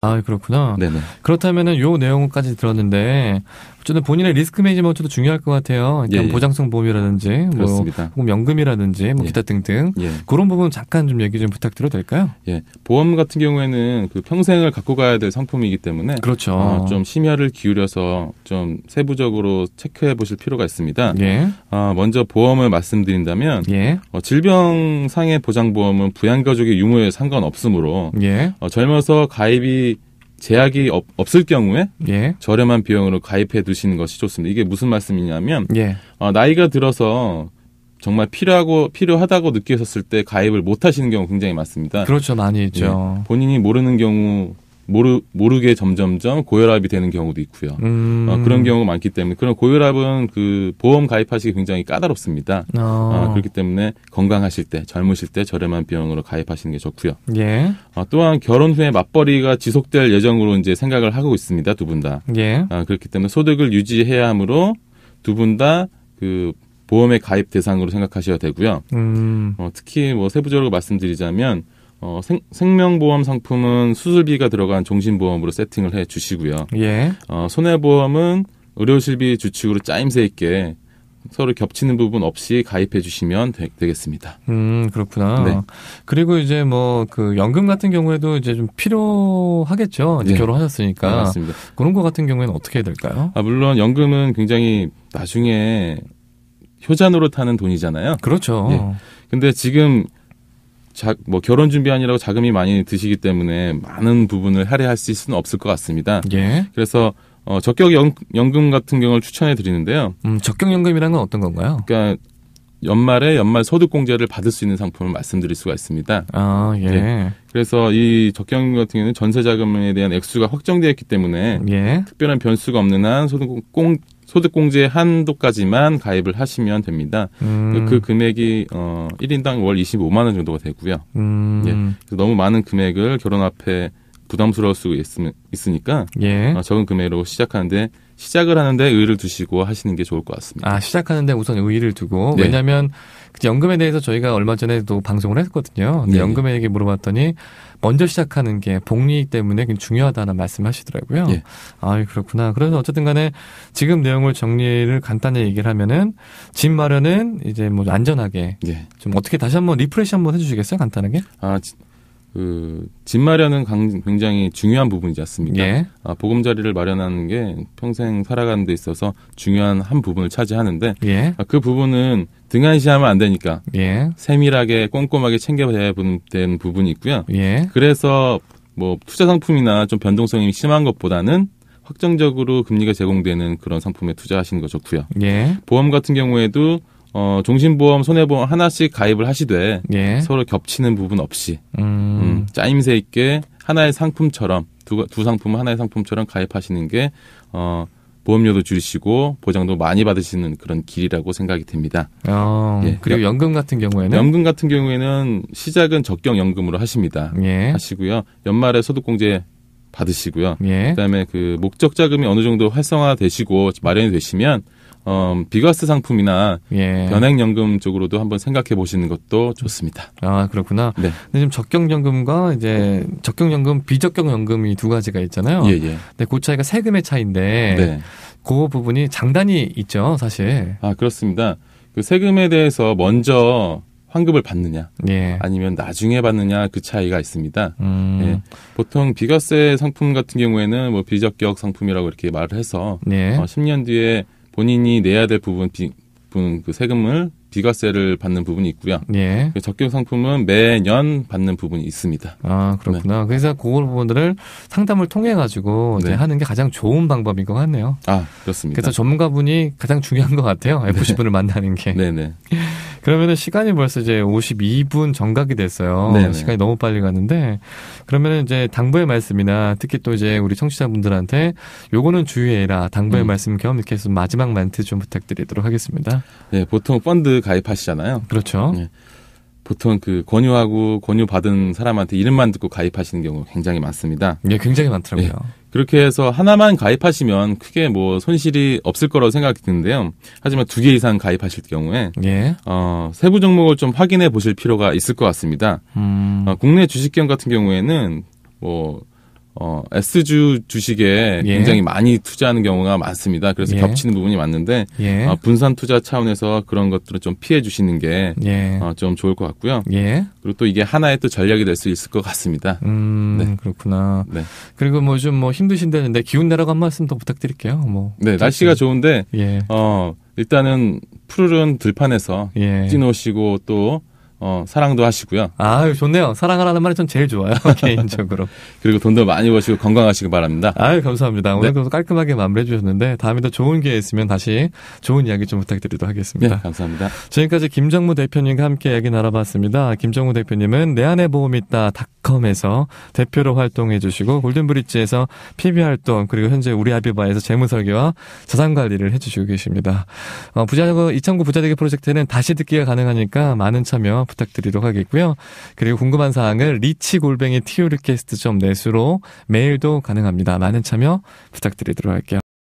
아, 그렇구나. 네네. 그렇다면은 요 내용까지 들었는데 어쨌든 본인의 리스크 매니지먼트도 중요할 것 같아요. 그러니까 예. 보장성 보험이라든지 뭐 그렇습니다. 혹은 연금이라든지 뭐 예. 기타 등등 예. 그런 부분 잠깐 좀 얘기 좀 부탁드려도 될까요? 예. 보험 같은 경우에는 그 평생을 갖고 가야 될 상품이기 때문에 그렇죠. 좀 심혈을 기울여서 좀 세부적으로 체크해 보실 필요가 있습니다. 예. 먼저 보험을 말씀드린다면 예. 질병상해 보장보험은 부양가족의 유무에 상관없으므로 예. 젊어서 가입이 제약이 없을 경우에 예. 저렴한 비용으로 가입해 두시는 것이 좋습니다. 이게 무슨 말씀이냐면 예. 나이가 들어서 정말 필요하다고 느끼셨을 때 가입을 못 하시는 경우 굉장히 많습니다. 그렇죠. 많이 있죠. 예, 본인이 모르는 경우 모르게 점점점 고혈압이 되는 경우도 있고요. 그런 경우가 많기 때문에 그런 고혈압은 그 보험 가입하시기 굉장히 까다롭습니다. 그렇기 때문에 건강하실 때, 젊으실 때 저렴한 비용으로 가입하시는 게 좋고요. 예. 또한 결혼 후에 맞벌이가 지속될 예정으로 이제 생각을 하고 있습니다. 두 분 다. 예. 그렇기 때문에 소득을 유지해야 하므로 두 분 다 그 보험의 가입 대상으로 생각하셔야 되고요. 특히 뭐 세부적으로 말씀드리자면 생명보험 상품은 수술비가 들어간 종신보험으로 세팅을 해 주시고요. 예. 손해보험은 의료실비 주축으로 짜임새 있게 서로 겹치는 부분 없이 가입해 주시면 되겠습니다. 그렇구나. 네. 그리고 이제 뭐 그 연금 같은 경우에도 이제 좀 필요하겠죠. 이제 네. 결혼하셨으니까. 네, 맞습니다. 그런 거 같은 경우에는 어떻게 해야 될까요? 물론 연금은 굉장히 나중에 효자 노릇하는 돈이잖아요. 그렇죠. 예. 근데 지금 뭐 결혼 준비하느라고 자금이 많이 드시기 때문에 많은 부분을 할애하실 수는 없을 것 같습니다. 예. 그래서 적격 연금 같은 경우를 추천해 드리는데요. 적격연금이란 건 어떤 건가요? 그러니까 연말에 연말 소득공제를 받을 수 있는 상품을 말씀드릴 수가 있습니다. 예. 네. 그래서 이 적격연금 같은 경우는 전세자금에 대한 액수가 확정되어 있기 때문에 예. 특별한 변수가 없는 한 소득공제 한도까지만 가입을 하시면 됩니다. 그 금액이 1인당 월 25만 원 정도가 되고요. 예. 그래서 너무 많은 금액을 결혼 앞에 부담스러울 수 있으니까 예. 적은 금액으로 시작을 하는데 의의를 두시고 하시는 게 좋을 것 같습니다. 시작하는데 우선 의의를 두고. 네. 왜냐하면 연금에 대해서 저희가 얼마 전에도 방송을 했거든요. 근데 네. 연금에 얘기 물어봤더니 먼저 시작하는 게 복리 때문에 굉장히 중요하다는 말씀하시더라고요. 예. 그렇구나. 그래서 어쨌든 간에 지금 내용을 정리를 간단히 얘기를 하면은 집 마련은 이제 뭐 안전하게 예. 좀 어떻게 다시 한번 리프레시 한번 해주시겠어요? 간단하게? 집 마련은 굉장히 중요한 부분이지 않습니까? 예. 보금자리를 마련하는 게 평생 살아가는 데 있어서 중요한 한 부분을 차지하는데 예. 그 부분은 등한시하면 안 되니까 예. 세밀하게 꼼꼼하게 챙겨야 되는 부분이 있고요. 예. 그래서 뭐 투자 상품이나 좀 변동성이 심한 것보다는 확정적으로 금리가 제공되는 그런 상품에 투자하시는 거 좋고요. 예. 보험 같은 경우에도 종신보험, 손해보험 하나씩 가입을 하시되 예. 서로 겹치는 부분 없이 짜임새 있게 하나의 상품처럼 두 상품은 하나의 상품처럼 가입하시는 게 보험료도 줄이시고 보장도 많이 받으시는 그런 길이라고 생각이 됩니다. 예. 그리고 연금 같은 경우에는? 연금 같은 경우에는 시작은 적격연금으로 하십니다. 예. 하시고요. 연말에 소득공제 받으시고요. 예. 그다음에 그 목적 자금이 어느 정도 활성화되시고 마련이 되시면 비과세 상품이나 예. 변액연금 쪽으로도 한번 생각해 보시는 것도 좋습니다. 그렇구나. 네. 근데 지금 적격연금과 이제 적격연금, 비적격연금이 두 가지가 있잖아요. 예. 근데 그 차이가 세금의 차이인데 네. 그 부분이 장단이 있죠, 사실. 그렇습니다. 그 세금에 대해서 먼저 환급을 받느냐, 예. 아니면 나중에 받느냐 그 차이가 있습니다. 예. 보통 비과세 상품 같은 경우에는 뭐 비적격 상품이라고 이렇게 말을 해서 10년 뒤에 본인이 내야 될 그 세금을 비과세를 받는 부분이 있고요. 예. 적격 상품은 매년 받는 부분이 있습니다. 그렇구나. 네. 그래서 그 부분들을 상담을 통해 가지고 이제 하는 게 가장 좋은 방법인 것 같네요. 그렇습니다. 그래서 전문가분이 가장 중요한 것 같아요. FC분을 만나는 게. 네네. 그러면은 시간이 벌써 이제 52분 정각이 됐어요. 네네. 시간이 너무 빨리 갔는데 그러면은 이제 당부의 말씀이나 특히 또 이제 우리 청취자분들한테 요거는 주의해라. 당부의 말씀 겸 이렇게 해서 마지막 멘트 좀 부탁드리도록 하겠습니다. 네, 보통 펀드 가입하시잖아요. 그렇죠. 네. 보통 그 권유 받은 사람한테 이름만 듣고 가입하시는 경우 굉장히 많습니다. 예, 굉장히 많더라고요. 네. 그렇게 해서 하나만 가입하시면 크게 뭐 손실이 없을 거라고 생각이 드는데요. 하지만 2개 이상 가입하실 경우에 세부 종목을 좀 확인해 보실 필요가 있을 것 같습니다. 국내 주식기업 같은 경우에는 뭐 S주 주식에 예. 굉장히 많이 투자하는 경우가 많습니다. 그래서 예. 겹치는 부분이 많은데 예. 분산 투자 차원에서 그런 것들을 좀 피해 주시는 게 좀 좋을 것 같고요. 예. 그리고 또 이게 하나의 또 전략이 될 수 있을 것 같습니다. 네. 그렇구나. 네. 그리고 뭐 좀 힘드신다는데 기운 내라고 한 말씀 더 부탁드릴게요. 뭐. 네, 날씨가 좋은데 예. 일단은 푸르른 들판에서 뛰노시고 또 사랑도 하시고요. 아유, 좋네요. 사랑하라는 말이 전 제일 좋아요. 개인적으로. 그리고 돈도 많이 버시고 건강하시기 바랍니다. 아유, 감사합니다. 오늘 네. 깔끔하게 마무리해 주셨는데 다음에 더 좋은 기회 있으면 다시 좋은 이야기 좀 부탁드리도록 하겠습니다. 네, 감사합니다. 지금까지 김정무 대표님과 함께 이야기 나눠봤습니다. 김정무 대표님은 내 안에 보험이 있다 닷컴에서 대표로 활동해 주시고 골든브릿지에서 PB 활동 그리고 현재 우리아비바에서 재무설계와 자산관리를 해주시고 계십니다. 2009 부자되기 프로젝트는 다시 듣기가 가능하니까 많은 참여 부탁드리도록 하겠고요. 그리고 궁금한 사항은 리치@turiquest.net으로 메일도 가능합니다. 많은 참여 부탁드리도록 할게요.